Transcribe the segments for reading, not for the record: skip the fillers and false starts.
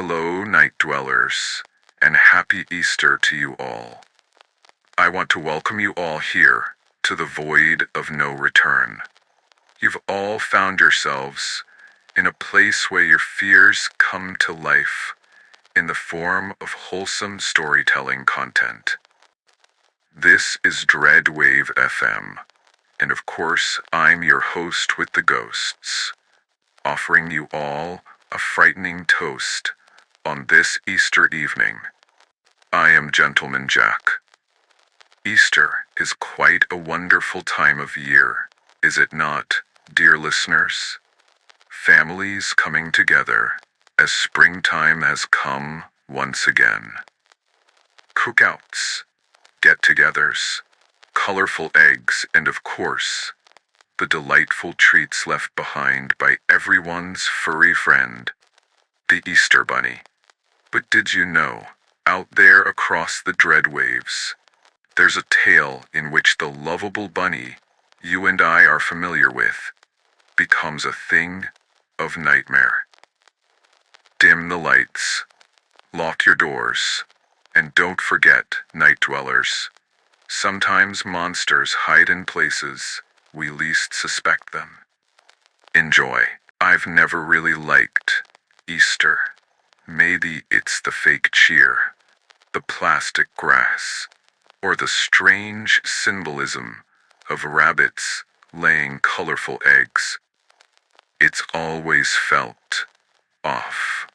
Hello, night dwellers, and happy Easter to you all. I want to welcome you all here to the void of no return. You've all found yourselves in a place where your fears come to life in the form of wholesome storytelling content. This is Dreadwave FM, and of course, I'm your host with the ghosts, offering you all a frightening toast on this Easter evening. I am Gentleman Jack. Easter is quite a wonderful time of year, is it not, dear listeners? Families coming together as springtime has come once again. Cookouts, get-togethers, colorful eggs, and of course, the delightful treats left behind by everyone's furry friend, the Easter Bunny. But did you know, out there across the dreadwaves, there's a tale in which the lovable bunny you and I are familiar with becomes a thing of nightmare. Dim the lights, lock your doors, and don't forget, night dwellers, sometimes monsters hide in places we least suspect them. Enjoy. I've never really liked Easter. Maybe it's the fake cheer, the plastic grass, or the strange symbolism of rabbits laying colorful eggs. It's always felt off.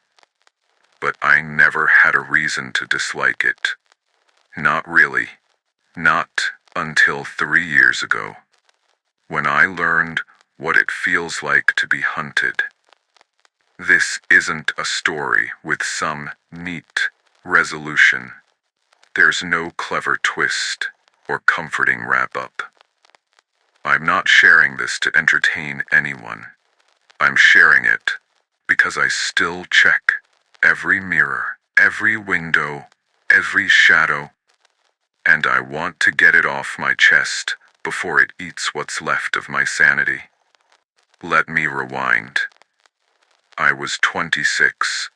But I never had a reason to dislike it. Not really. Not until 3 years ago, when I learned what it feels like to be hunted. This isn't a story with some neat resolution. There's no clever twist or comforting wrap-up. I'm not sharing this to entertain anyone. I'm sharing it because I still check every mirror, every window, every shadow, and I want to get it off my chest before it eats what's left of my sanity. Let me rewind. I was 26,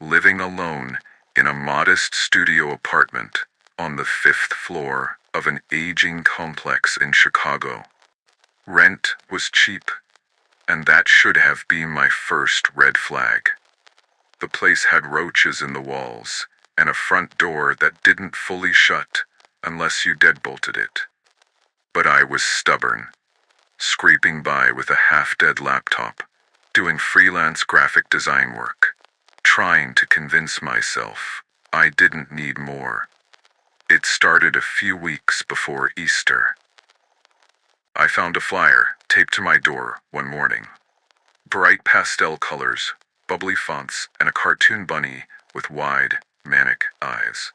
living alone in a modest studio apartment on the 5th floor of an aging complex in Chicago. Rent was cheap, and that should have been my first red flag. The place had roaches in the walls and a front door that didn't fully shut unless you deadbolted it. But I was stubborn, scraping by with a half-dead laptop, doing freelance graphic design work, trying to convince myself I didn't need more. It started a few weeks before Easter. I found a flyer taped to my door one morning. Bright pastel colors, bubbly fonts, and a cartoon bunny with wide, manic eyes.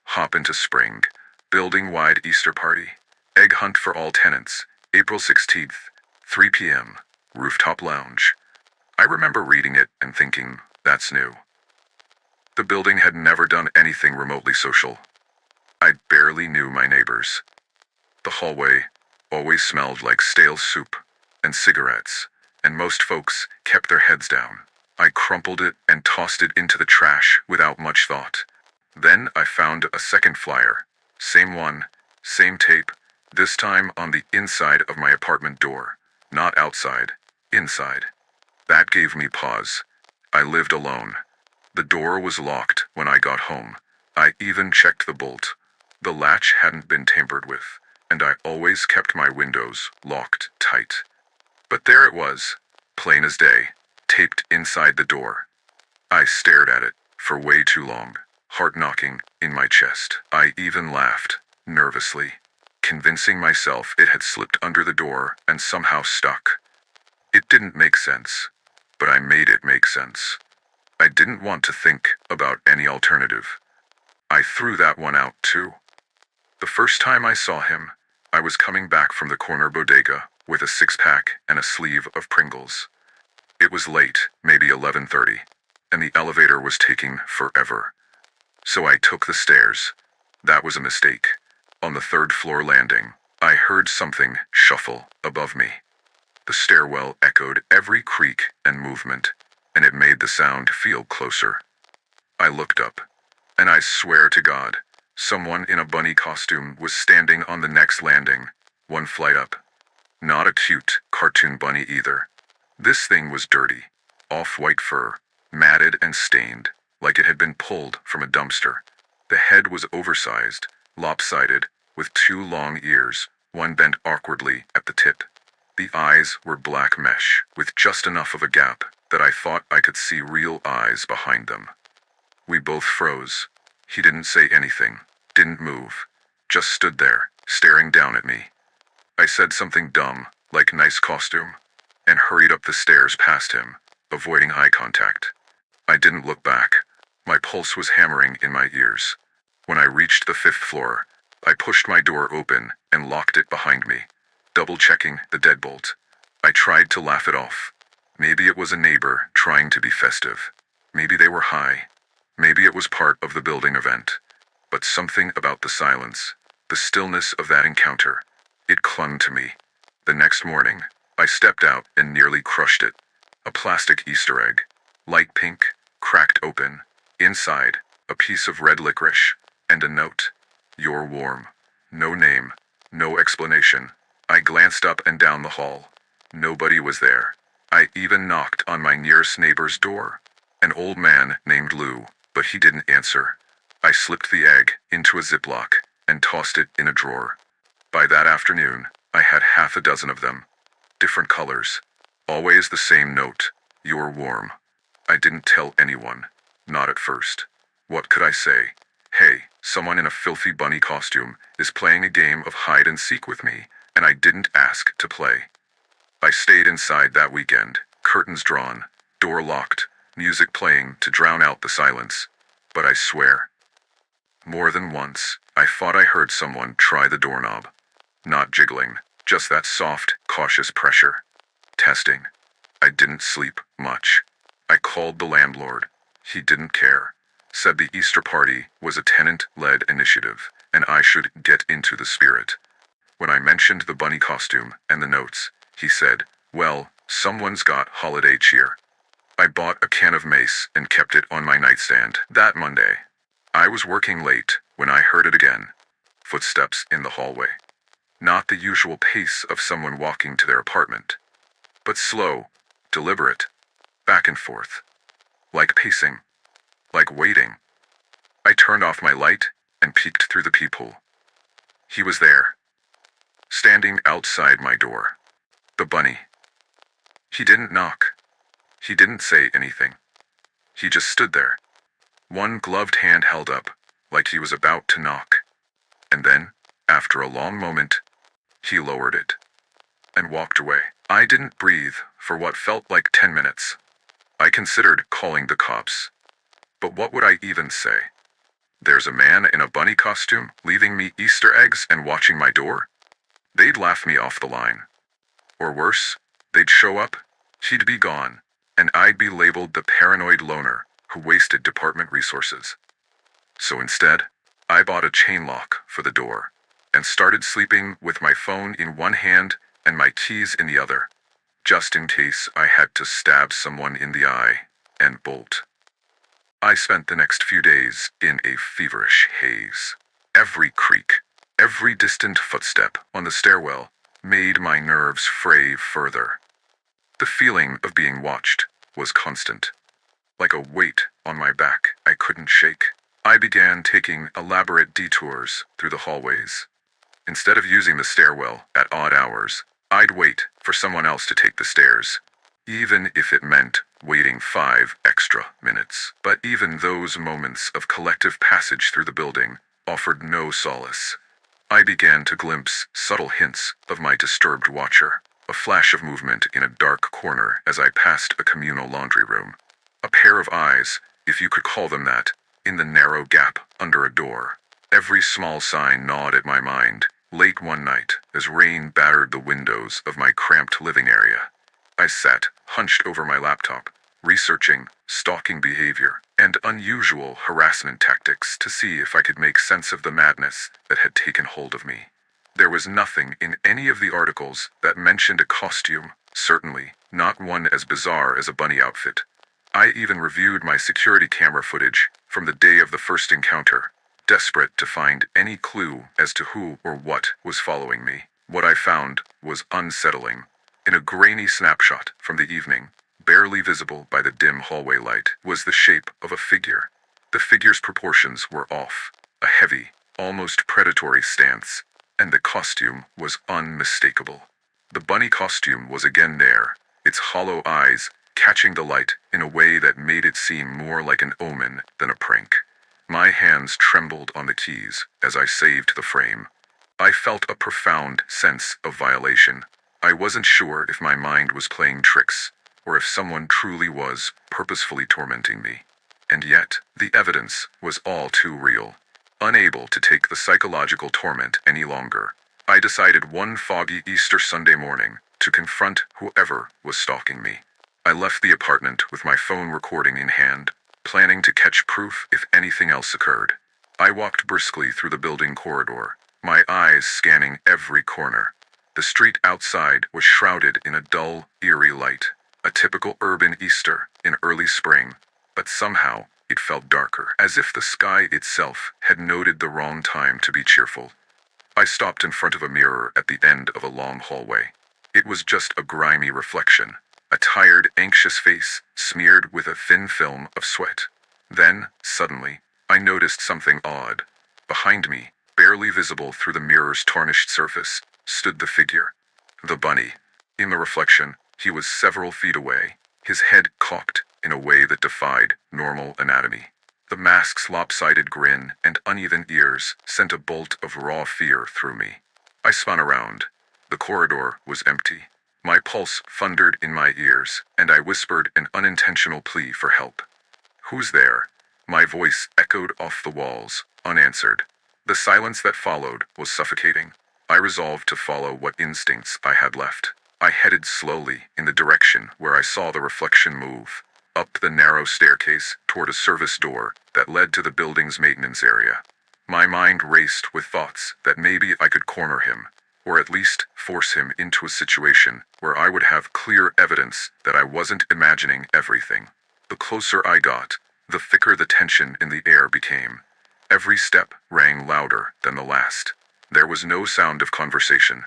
Hop into spring, building-wide Easter party. Egg hunt for all tenants, April 16th, 3 p.m., rooftop lounge. I remember reading it and thinking, that's new. The building had never done anything remotely social. I barely knew my neighbors. The hallway always smelled like stale soup and cigarettes, and most folks kept their heads down. I crumpled it and tossed it into the trash without much thought. Then I found a second flyer. Same one, same tape, this time on the inside of my apartment door. Not outside, inside. That gave me pause. I lived alone. The door was locked when I got home. I even checked the bolt. The latch hadn't been tampered with, and I always kept my windows locked tight. But there it was, plain as day, taped inside the door. I stared at it for way too long, heart knocking in my chest. I even laughed, nervously, convincing myself it had slipped under the door and somehow stuck. It didn't make sense, but I made it make sense. I didn't want to think about any alternative. I threw that one out too. The first time I saw him, I was coming back from the corner bodega with a six-pack and a sleeve of Pringles. It was late, maybe 11:30, and the elevator was taking forever. So I took the stairs. That was a mistake. On the 3rd floor landing, I heard something shuffle above me. The stairwell echoed every creak and movement, and it made the sound feel closer. I looked up, and I swear to God, someone in a bunny costume was standing on the next landing, one flight up. Not a cute cartoon bunny either. This thing was dirty, off-white fur, matted and stained, like it had been pulled from a dumpster. The head was oversized, lopsided, with two long ears, one bent awkwardly at the tip. The eyes were black mesh, with just enough of a gap that I thought I could see real eyes behind them. We both froze. He didn't say anything, didn't move, just stood there, staring down at me. I said something dumb, like nice costume, and hurried up the stairs past him, avoiding eye contact. I didn't look back. My pulse was hammering in my ears. When I reached the 5th floor, I pushed my door open and locked it behind me, double-checking the deadbolt. I tried to laugh it off. Maybe it was a neighbor trying to be festive. Maybe they were high. Maybe it was part of the building event. But something about the silence, the stillness of that encounter, it clung to me. The next morning, I stepped out and nearly crushed it. A plastic Easter egg, light pink, cracked open. Inside, a piece of red licorice, and a note. "You're warm." No name, no explanation. I glanced up and down the hall. Nobody was there. I even knocked on my nearest neighbor's door. An old man named Lou, but he didn't answer. I slipped the egg into a Ziploc and tossed it in a drawer. By that afternoon, I had half a dozen of them. Different colors. Always the same note. "You're warm." I didn't tell anyone. Not at first. What could I say? Hey, someone in a filthy bunny costume is playing a game of hide and seek with me, and I didn't ask to play. I stayed inside that weekend, curtains drawn, door locked, music playing to drown out the silence. But I swear, more than once, I thought I heard someone try the doorknob. Not jiggling, just that soft, cautious pressure. Testing. I didn't sleep much. I called the landlord. He didn't care. Said the Easter party was a tenant-led initiative, and I should get into the spirit. When I mentioned the bunny costume and the notes, he said, "Well, someone's got holiday cheer." I bought a can of mace and kept it on my nightstand. That Monday, I was working late when I heard it again. Footsteps in the hallway. Not the usual pace of someone walking to their apartment, but slow, deliberate, back and forth. Like pacing. Like waiting. I turned off my light and peeked through the peephole. He was there. Standing outside my door. The bunny. He didn't knock. He didn't say anything. He just stood there. One gloved hand held up, like he was about to knock. And then, after a long moment, he lowered it and walked away. I didn't breathe for what felt like 10 minutes. I considered calling the cops. But what would I even say? There's a man in a bunny costume leaving me Easter eggs and watching my door? They'd laugh me off the line. Or worse, they'd show up, he'd be gone, and I'd be labeled the paranoid loner who wasted department resources. So instead, I bought a chain lock for the door and started sleeping with my phone in one hand and my keys in the other, just in case I had to stab someone in the eye and bolt. I spent the next few days in a feverish haze. Every creak, every distant footstep on the stairwell made my nerves fray further. The feeling of being watched was constant. Like a weight on my back I couldn't shake. I began taking elaborate detours through the hallways. Instead of using the stairwell at odd hours, I'd wait for someone else to take the stairs, even if it meant waiting 5 extra minutes. But even those moments of collective passage through the building offered no solace. I began to glimpse subtle hints of my disturbed watcher, a flash of movement in a dark corner as I passed a communal laundry room. A pair of eyes, if you could call them that, in the narrow gap under a door. Every small sign gnawed at my mind, late one night, as rain battered the windows of my cramped living area. I sat, hunched over my laptop, researching stalking behavior and unusual harassment tactics to see if I could make sense of the madness that had taken hold of me. There was nothing in any of the articles that mentioned a costume, certainly not one as bizarre as a bunny outfit. I even reviewed my security camera footage, from the day of the first encounter, desperate to find any clue as to who or what was following me. What I found was unsettling. In a grainy snapshot from the evening, barely visible by the dim hallway light, was the shape of a figure. The figure's proportions were off, a heavy, almost predatory stance, and the costume was unmistakable. The bunny costume was again there, its hollow eyes catching the light in a way that made it seem more like an omen than a prank. My hands trembled on the keys as I saved the frame. I felt a profound sense of violation. I wasn't sure if my mind was playing tricks, or if someone truly was purposefully tormenting me. And yet, the evidence was all too real. Unable to take the psychological torment any longer, I decided one foggy Easter Sunday morning to confront whoever was stalking me. I left the apartment with my phone recording in hand, planning to catch proof if anything else occurred. I walked briskly through the building corridor, my eyes scanning every corner. The street outside was shrouded in a dull, eerie light, a typical urban Easter in early spring, but somehow it felt darker, as if the sky itself had noted the wrong time to be cheerful. I stopped in front of a mirror at the end of a long hallway. It was just a grimy reflection, a tired, anxious face smeared with a thin film of sweat. Then, suddenly, I noticed something odd. Behind me, barely visible through the mirror's tarnished surface, stood the figure. The bunny. In the reflection, he was several feet away, his head cocked in a way that defied normal anatomy. The mask's lopsided grin and uneven ears sent a bolt of raw fear through me. I spun around. The corridor was empty. My pulse thundered in my ears, and I whispered an unintentional plea for help. "Who's there?" My voice echoed off the walls, unanswered. The silence that followed was suffocating. I resolved to follow what instincts I had left. I headed slowly in the direction where I saw the reflection move, up the narrow staircase toward a service door that led to the building's maintenance area. My mind raced with thoughts that maybe I could corner him, or at least force him into a situation where I would have clear evidence that I wasn't imagining everything. The closer I got, the thicker the tension in the air became. Every step rang louder than the last. There was no sound of conversation,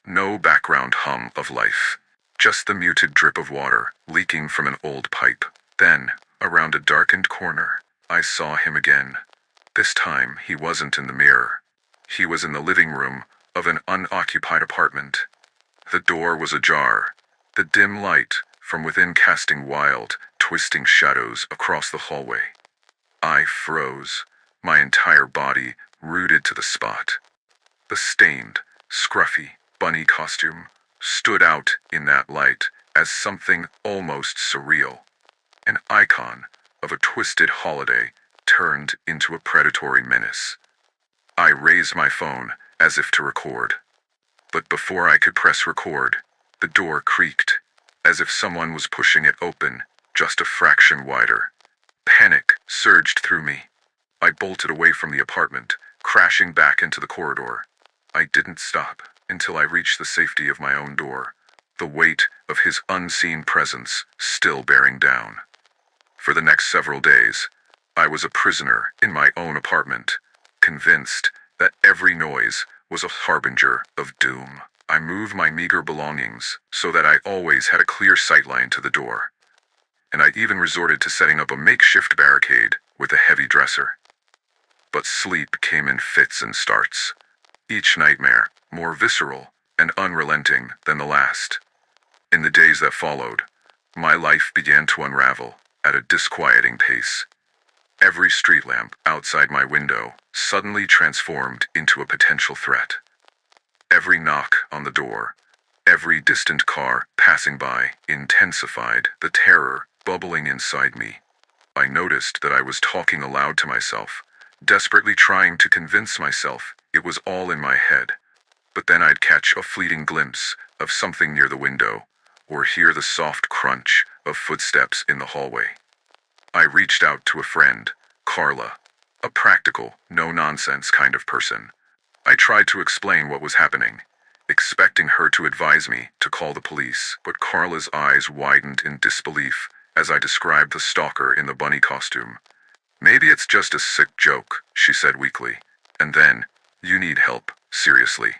no background hum of life, just the muted drip of water leaking from an old pipe. Then, around a darkened corner, I saw him again. This time, he wasn't in the mirror. He was in the living room of an unoccupied apartment. The door was ajar, the dim light from within casting wild, twisting shadows across the hallway. I froze, my entire body rooted to the spot. The stained, scruffy bunny costume stood out in that light as something almost surreal, an icon of a twisted holiday turned into a predatory menace. I raised my phone as if to record. But before I could press record, the door creaked, as if someone was pushing it open, just a fraction wider. Panic surged through me. I bolted away from the apartment, crashing back into the corridor. I didn't stop until I reached the safety of my own door, the weight of his unseen presence still bearing down. For the next several days, I was a prisoner in my own apartment, convinced that every noise was a harbinger of doom. I moved my meager belongings so that I always had a clear sightline to the door, and I even resorted to setting up a makeshift barricade with a heavy dresser. But sleep came in fits and starts, each nightmare more visceral and unrelenting than the last. In the days that followed, my life began to unravel at a disquieting pace. Every street lamp outside my window suddenly transformed into a potential threat. Every knock on the door, every distant car passing by intensified the terror bubbling inside me. I noticed that I was talking aloud to myself, desperately trying to convince myself it was all in my head. But then I'd catch a fleeting glimpse of something near the window, or hear the soft crunch of footsteps in the hallway. I reached out to a friend, Carla, a practical, no-nonsense kind of person. I tried to explain what was happening, expecting her to advise me to call the police, but Carla's eyes widened in disbelief as I described the stalker in the bunny costume. Maybe it's just a sick joke, she said weakly. And then, you need help, seriously.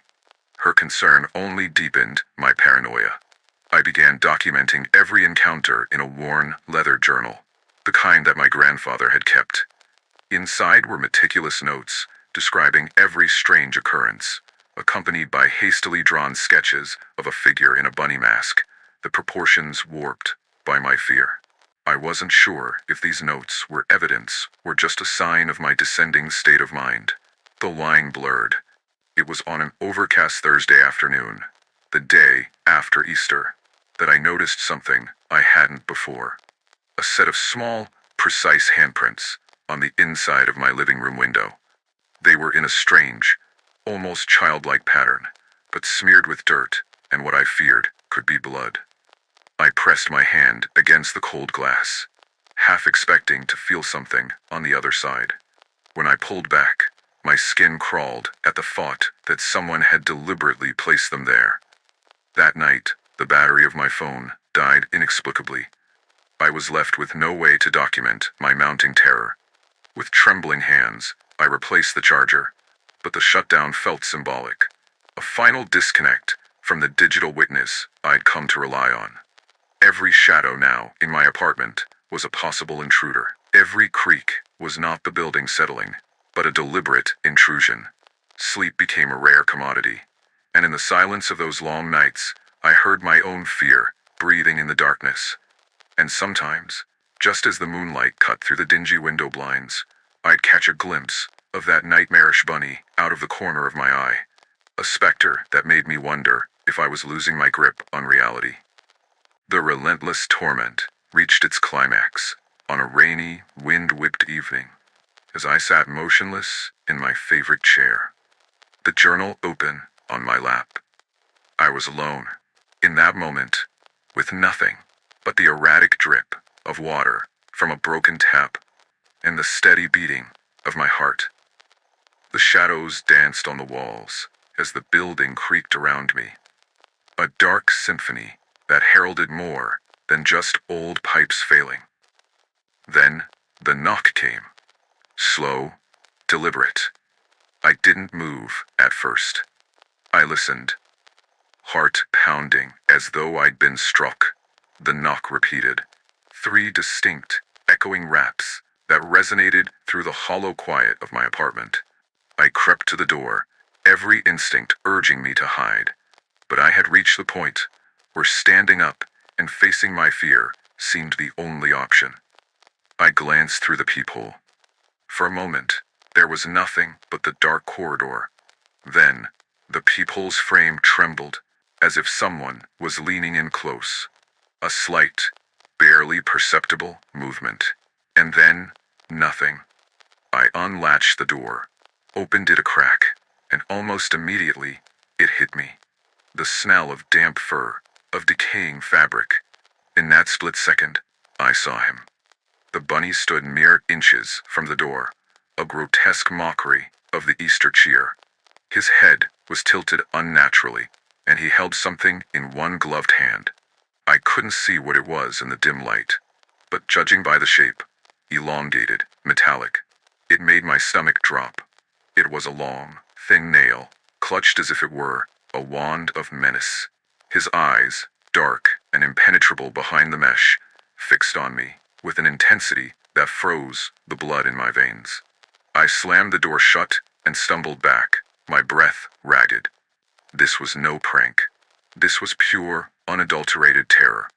Her concern only deepened my paranoia. I began documenting every encounter in a worn leather journal, the kind that my grandfather had kept. Inside were meticulous notes describing every strange occurrence, accompanied by hastily drawn sketches of a figure in a bunny mask, the proportions warped by my fear. I wasn't sure if these notes were evidence or just a sign of my descending state of mind. The line blurred. It was on an overcast Thursday afternoon, the day after Easter, that I noticed something I hadn't before. A set of small, precise handprints on the inside of my living room window. They were in a strange, almost childlike pattern, but smeared with dirt and what I feared could be blood. I pressed my hand against the cold glass, half expecting to feel something on the other side. When I pulled back, my skin crawled at the thought that someone had deliberately placed them there. That night, the battery of my phone died inexplicably. I was left with no way to document my mounting terror. With trembling hands, I replaced the charger, but the shutdown felt symbolic. A final disconnect from the digital witness I'd come to rely on. Every shadow now in my apartment was a possible intruder. Every creak was not the building settling, but a deliberate intrusion. Sleep became a rare commodity, and in the silence of those long nights, I heard my own fear breathing in the darkness. And sometimes, just as the moonlight cut through the dingy window blinds, I'd catch a glimpse of that nightmarish bunny out of the corner of my eye, a specter that made me wonder if I was losing my grip on reality. The relentless torment reached its climax on a rainy, wind-whipped evening, as I sat motionless in my favorite chair, the journal open on my lap. I was alone, in that moment, with nothing but the erratic drip of water from a broken tap and the steady beating of my heart. The shadows danced on the walls as the building creaked around me, a dark symphony that heralded more than just old pipes failing. Then the knock came. Slow, deliberate. I didn't move at first. I listened, heart pounding as though I'd been struck. The knock repeated, 3 distinct, echoing raps that resonated through the hollow quiet of my apartment. I crept to the door, every instinct urging me to hide, but I had reached the point where standing up and facing my fear seemed the only option. I glanced through the peephole. For a moment, there was nothing but the dark corridor. Then, the peephole's frame trembled, as if someone was leaning in close. A slight, barely perceptible movement. And then, nothing. I unlatched the door, opened it a crack, and almost immediately, it hit me. The smell of damp fur, of decaying fabric. In that split second, I saw him. The bunny stood mere inches from the door, a grotesque mockery of the Easter cheer. His head was tilted unnaturally, and he held something in one gloved hand. I couldn't see what it was in the dim light, but judging by the shape, elongated, metallic, it made my stomach drop. It was a long, thin nail, clutched as if it were a wand of menace. His eyes, dark and impenetrable behind the mesh, fixed on me with an intensity that froze the blood in my veins. I slammed the door shut and stumbled back, my breath ragged. This was no prank. This was pure, unadulterated terror.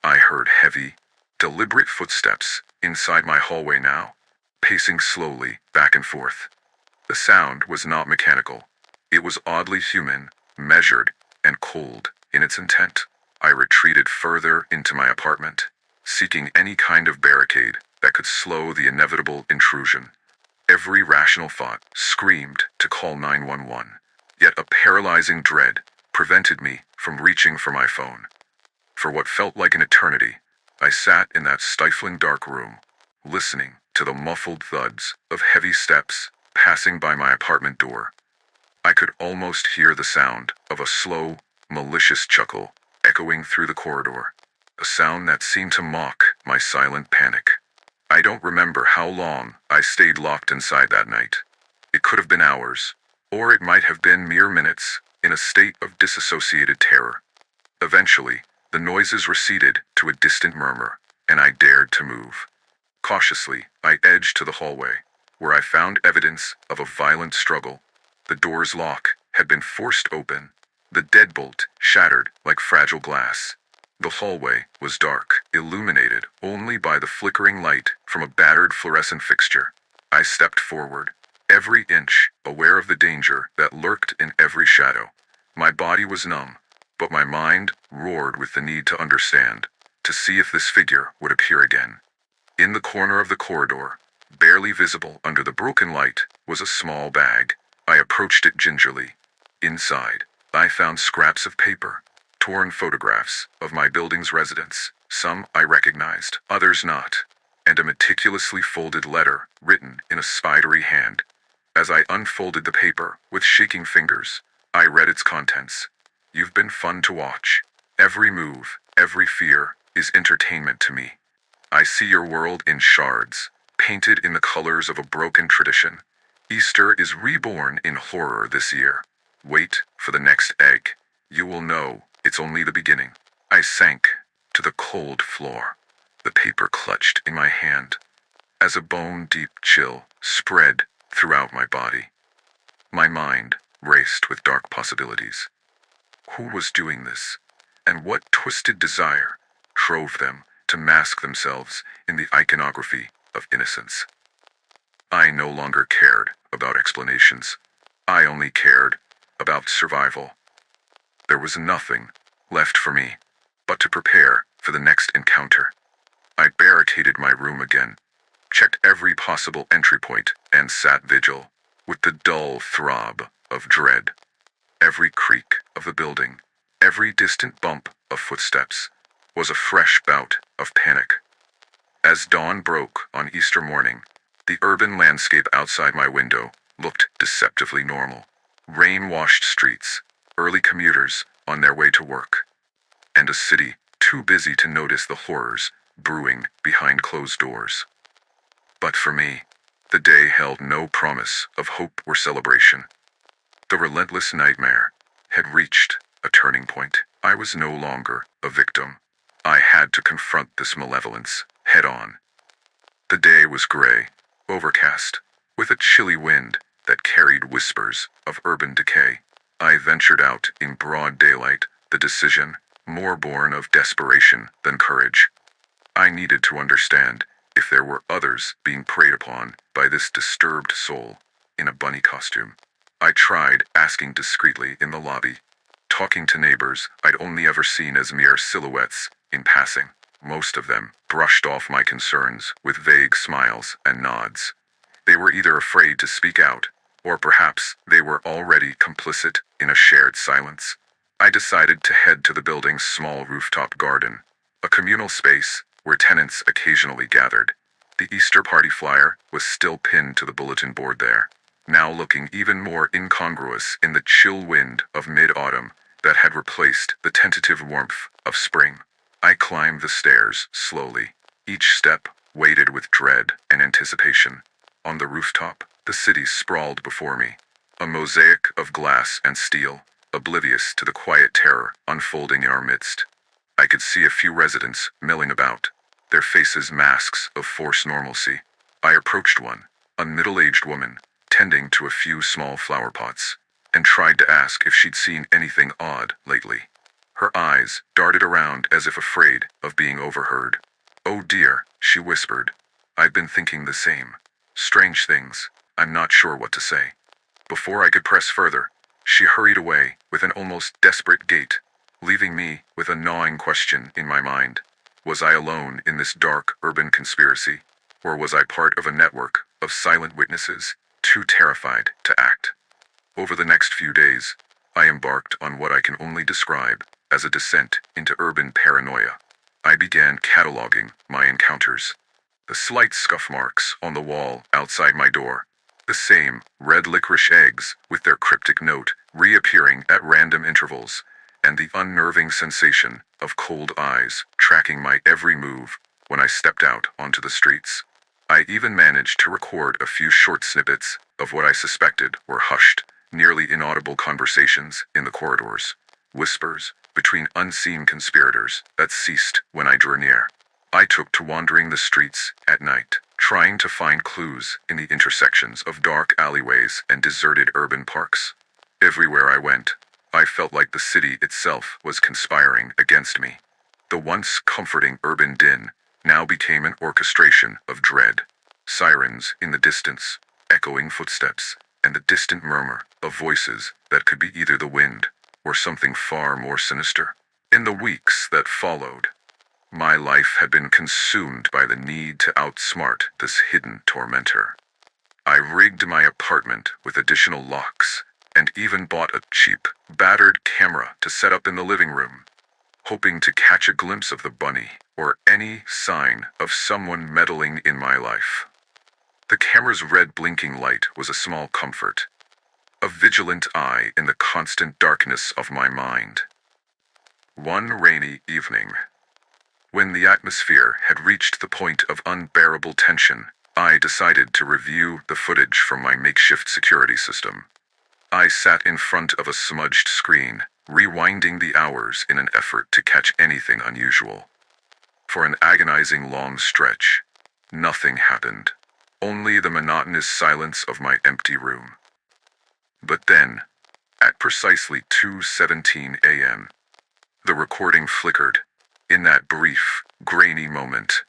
I heard heavy, deliberate footsteps inside my hallway now, pacing slowly back and forth. The sound was not mechanical. It was oddly human, measured, and cold in its intent. I retreated further into my apartment, seeking any kind of barricade that could slow the inevitable intrusion. Every rational thought screamed to call 911, yet a paralyzing dread prevented me from reaching for my phone. For what felt like an eternity, I sat in that stifling dark room, listening to the muffled thuds of heavy steps passing by my apartment door. I could almost hear the sound of a slow, malicious chuckle echoing through the corridor, a sound that seemed to mock my silent panic. I don't remember how long I stayed locked inside that night. It could have been hours, or it might have been mere minutes, in a state of disassociated terror. Eventually, the noises receded to a distant murmur, and I dared to move. Cautiously, I edged to the hallway, where I found evidence of a violent struggle. The door's lock had been forced open, the deadbolt shattered like fragile glass. The hallway was dark, illuminated only by the flickering light from a battered fluorescent fixture. I stepped forward, every inch aware of the danger that lurked in every shadow. My body was numb, but my mind roared with the need to understand, to see if this figure would appear again. In the corner of the corridor, barely visible under the broken light, was a small bag. I approached it gingerly. Inside, I found scraps of paper, torn photographs of my building's residents. Some I recognized, others not, and a meticulously folded letter written in a spidery hand. As I unfolded the paper with shaking fingers, I read its contents. You've been fun to watch. Every move, every fear, is entertainment to me. I see your world in shards, painted in the colors of a broken tradition. Easter is reborn in horror this year. Wait for the next egg. You will know it's only the beginning. I sank to the cold floor, the paper clutched in my hand, as a bone-deep chill spread throughout my body. My mind raced with dark possibilities. Who was doing this? And what twisted desire drove them to mask themselves in the iconography of innocence? I no longer cared about explanations. I only cared about survival. There was nothing left for me but to prepare for the next encounter. I barricaded my room again, checked every possible entry point, and sat vigil with the dull throb of dread. Every creak of the building, every distant bump of footsteps, was a fresh bout of panic. As dawn broke on Easter morning, the urban landscape outside my window looked deceptively normal. Rain-washed streets, early commuters on their way to work, and a city too busy to notice the horrors brewing behind closed doors. But for me, the day held no promise of hope or celebration. The relentless nightmare had reached a turning point. I was no longer a victim. I had to confront this malevolence head-on. The day was gray, overcast, with a chilly wind that carried whispers of urban decay. I ventured out in broad daylight, the decision more born of desperation than courage. I needed to understand if there were others being preyed upon by this disturbed soul in a bunny costume. I tried asking discreetly in the lobby, talking to neighbors I'd only ever seen as mere silhouettes in passing. Most of them brushed off my concerns with vague smiles and nods. They were either afraid to speak out, or perhaps they were already complicit in a shared silence. I decided to head to the building's small rooftop garden, a communal space where tenants occasionally gathered. The Easter party flyer was still pinned to the bulletin board there, now looking even more incongruous in the chill wind of mid-autumn that had replaced the tentative warmth of spring. I climbed the stairs slowly, each step weighted with dread and anticipation. On the rooftop, the city sprawled before me, a mosaic of glass and steel, oblivious to the quiet terror unfolding in our midst. I could see a few residents milling about, their faces masks of forced normalcy. I approached one, a middle-aged woman, tending to a few small flower pots, and tried to ask if she'd seen anything odd lately. Her eyes darted around as if afraid of being overheard. "Oh dear," she whispered. "I've been thinking the same. Strange things. I'm not sure what to say." Before I could press further, she hurried away with an almost desperate gait, leaving me with a gnawing question in my mind. Was I alone in this dark urban conspiracy, or was I part of a network of silent witnesses, too terrified to act? Over the next few days, I embarked on what I can only describe as a descent into urban paranoia. I began cataloging my encounters. The slight scuff marks on the wall outside my door, the same red licorice eggs with their cryptic note reappearing at random intervals, and the unnerving sensation of cold eyes tracking my every move when I stepped out onto the streets. I even managed to record a few short snippets of what I suspected were hushed, nearly inaudible conversations in the corridors, whispers between unseen conspirators that ceased when I drew near. I took to wandering the streets at night, trying to find clues in the intersections of dark alleyways and deserted urban parks. Everywhere I went, I felt like the city itself was conspiring against me. The once comforting urban din now became an orchestration of dread. Sirens in the distance, echoing footsteps, and the distant murmur of voices that could be either the wind or something far more sinister. In the weeks that followed, my life had been consumed by the need to outsmart this hidden tormentor. I rigged my apartment with additional locks and even bought a cheap, battered camera to set up in the living room, hoping to catch a glimpse of the bunny or any sign of someone meddling in my life. The camera's red blinking light was a small comfort, a vigilant eye in the constant darkness of my mind. One rainy evening, when the atmosphere had reached the point of unbearable tension, I decided to review the footage from my makeshift security system. I sat in front of a smudged screen, rewinding the hours in an effort to catch anything unusual. For an agonizing long stretch, nothing happened, only the monotonous silence of my empty room. But then, at precisely 2:17 a.m., the recording flickered. In that brief, grainy moment,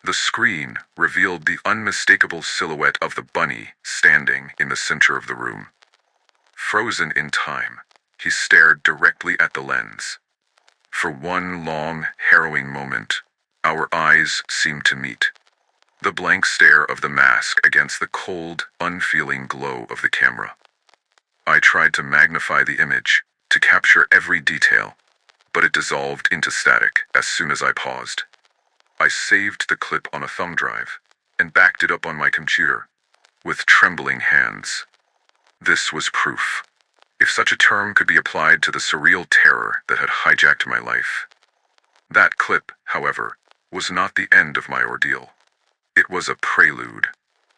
the screen revealed the unmistakable silhouette of the bunny standing in the center of the room. Frozen in time, he stared directly at the lens. For one long, harrowing moment, our eyes seemed to meet. The blank stare of the mask against the cold, unfeeling glow of the camera. I tried to magnify the image, to capture every detail, but it dissolved into static as soon as I paused. I saved the clip on a thumb drive and backed it up on my computer, with trembling hands. This was proof, if such a term could be applied to the surreal terror that had hijacked my life. That clip, however, was not the end of my ordeal. It was a prelude.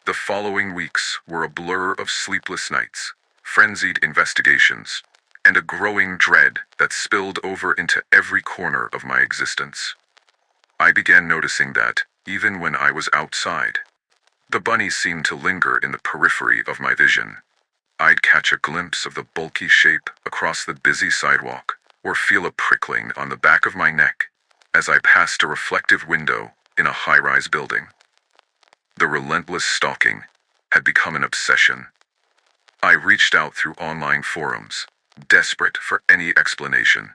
The following weeks were a blur of sleepless nights, frenzied investigations, and a growing dread that spilled over into every corner of my existence. I began noticing that, even when I was outside, the bunny seemed to linger in the periphery of my vision. I'd catch a glimpse of the bulky shape across the busy sidewalk, or feel a prickling on the back of my neck as I passed a reflective window in a high-rise building. The relentless stalking had become an obsession. I reached out through online forums, desperate for any explanation.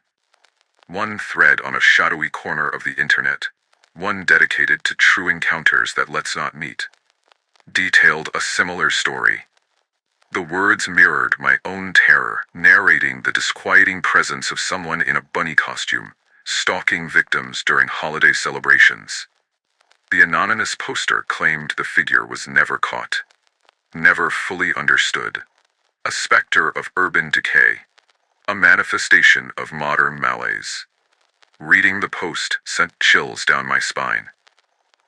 One thread on a shadowy corner of the internet, one dedicated to true encounters that let's not meet, detailed a similar story. The words mirrored my own terror, narrating the disquieting presence of someone in a bunny costume, stalking victims during holiday celebrations. The anonymous poster claimed the figure was never caught, never fully understood, a specter of urban decay, a manifestation of modern malaise. Reading the post sent chills down my spine,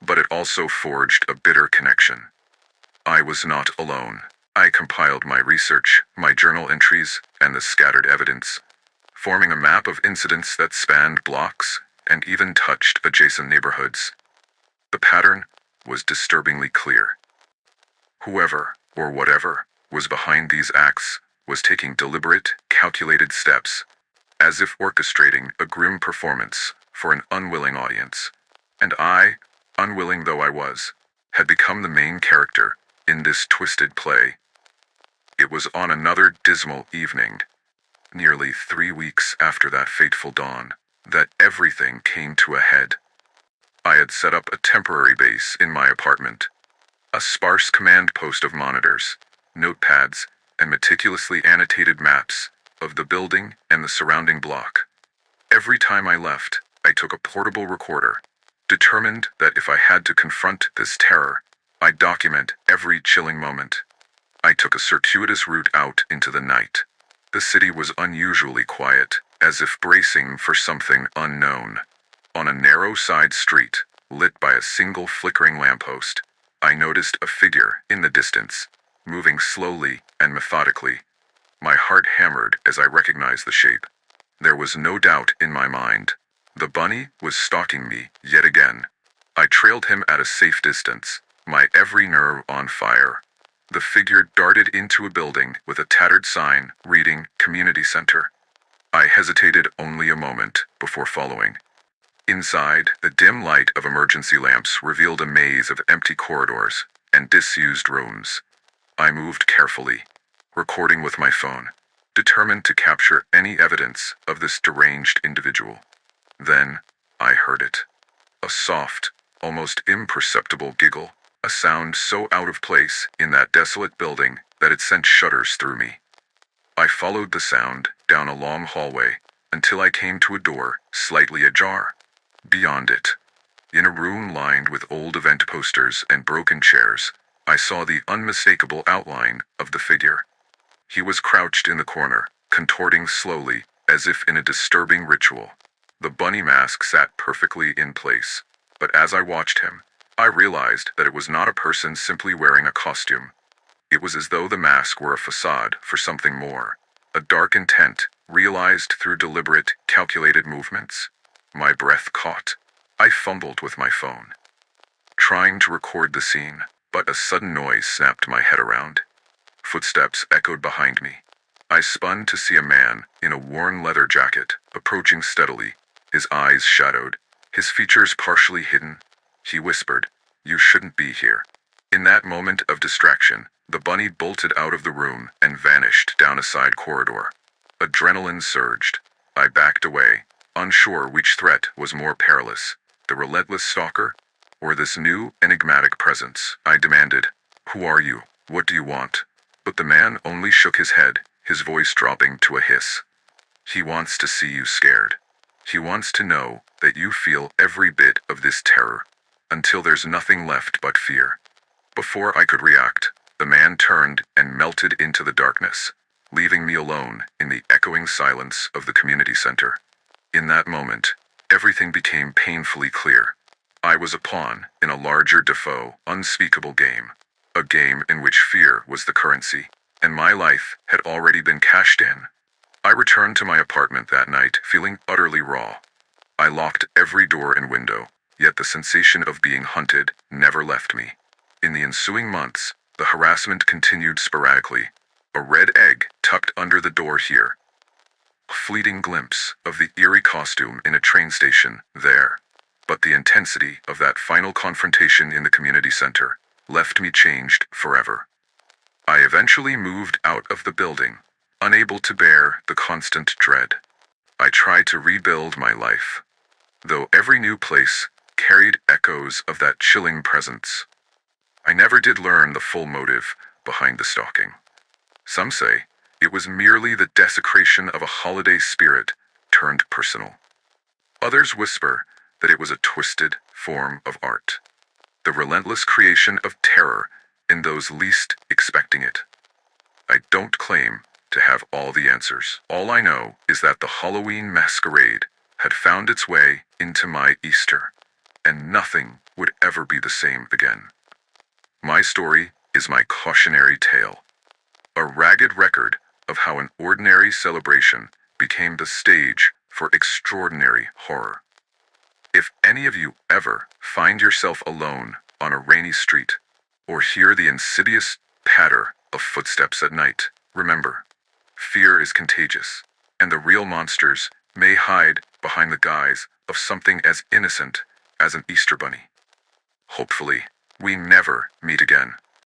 but it also forged a bitter connection. I was not alone. I compiled my research, my journal entries, and the scattered evidence, forming a map of incidents that spanned blocks and even touched adjacent neighborhoods. The pattern was disturbingly clear. Whoever, or whatever, was behind these acts was taking deliberate, calculated steps, as if orchestrating a grim performance for an unwilling audience. And I, unwilling though I was, had become the main character in this twisted play. It was on another dismal evening, nearly 3 weeks after that fateful dawn, that everything came to a head. I had set up a temporary base in my apartment, a sparse command post of monitors, notepads, and meticulously annotated maps of the building and the surrounding block. Every time I left, I took a portable recorder, determined that if I had to confront this terror, I'd document every chilling moment. I took a circuitous route out into the night. The city was unusually quiet, as if bracing for something unknown. On a narrow side street, lit by a single flickering lamppost, I noticed a figure in the distance, moving slowly and methodically. My heart hammered as I recognized the shape. There was no doubt in my mind. The bunny was stalking me yet again. I trailed him at a safe distance, my every nerve on fire. The figure darted into a building with a tattered sign reading Community Center. I hesitated only a moment before following. Inside, the dim light of emergency lamps revealed a maze of empty corridors and disused rooms. I moved carefully, recording with my phone, determined to capture any evidence of this deranged individual. Then, I heard it. A soft, almost imperceptible giggle, a sound so out of place in that desolate building that it sent shudders through me. I followed the sound down a long hallway until I came to a door slightly ajar. Beyond it, in a room lined with old event posters and broken chairs, I saw the unmistakable outline of the figure. He was crouched in the corner, contorting slowly, as if in a disturbing ritual. The bunny mask sat perfectly in place, but as I watched him, I realized that it was not a person simply wearing a costume. It was as though the mask were a facade for something more, a dark intent realized through deliberate, calculated movements. My breath caught. I fumbled with my phone, trying to record the scene, but a sudden noise snapped my head around. Footsteps echoed behind me. I spun to see a man in a worn leather jacket approaching steadily, his eyes shadowed, his features partially hidden. He whispered, "You shouldn't be here." In that moment of distraction, the bunny bolted out of the room and vanished down a side corridor. Adrenaline surged. I backed away, unsure which threat was more perilous, the relentless stalker, or this new, enigmatic presence. I demanded, "Who are you? What do you want?" But the man only shook his head, his voice dropping to a hiss. "He wants to see you scared. He wants to know that you feel every bit of this terror, until there's nothing left but fear." Before I could react, the man turned and melted into the darkness, leaving me alone in the echoing silence of the community center. In that moment, everything became painfully clear. I was a pawn in a larger Defoe, unspeakable game. A game in which fear was the currency, and my life had already been cashed in. I returned to my apartment that night feeling utterly raw. I locked every door and window, yet the sensation of being hunted never left me. In the ensuing months, the harassment continued sporadically. A red egg tucked under the door here. A fleeting glimpse of the eerie costume in a train station there. But the intensity of that final confrontation in the community center left me changed forever. I eventually moved out of the building, unable to bear the constant dread. I tried to rebuild my life, though every new place carried echoes of that chilling presence. I never did learn the full motive behind the stalking. Some say it was merely the desecration of a holiday spirit turned personal. Others whisper that it was a twisted form of art, the relentless creation of terror in those least expecting it. I don't claim to have all the answers. All I know is that the Halloween masquerade had found its way into my Easter, and nothing would ever be the same again. My story is my cautionary tale, a ragged record of how an ordinary celebration became the stage for extraordinary horror. If any of you ever find yourself alone on a rainy street, or hear the insidious patter of footsteps at night, remember, fear is contagious, and the real monsters may hide behind the guise of something as innocent as an Easter bunny. Hopefully, we never meet again.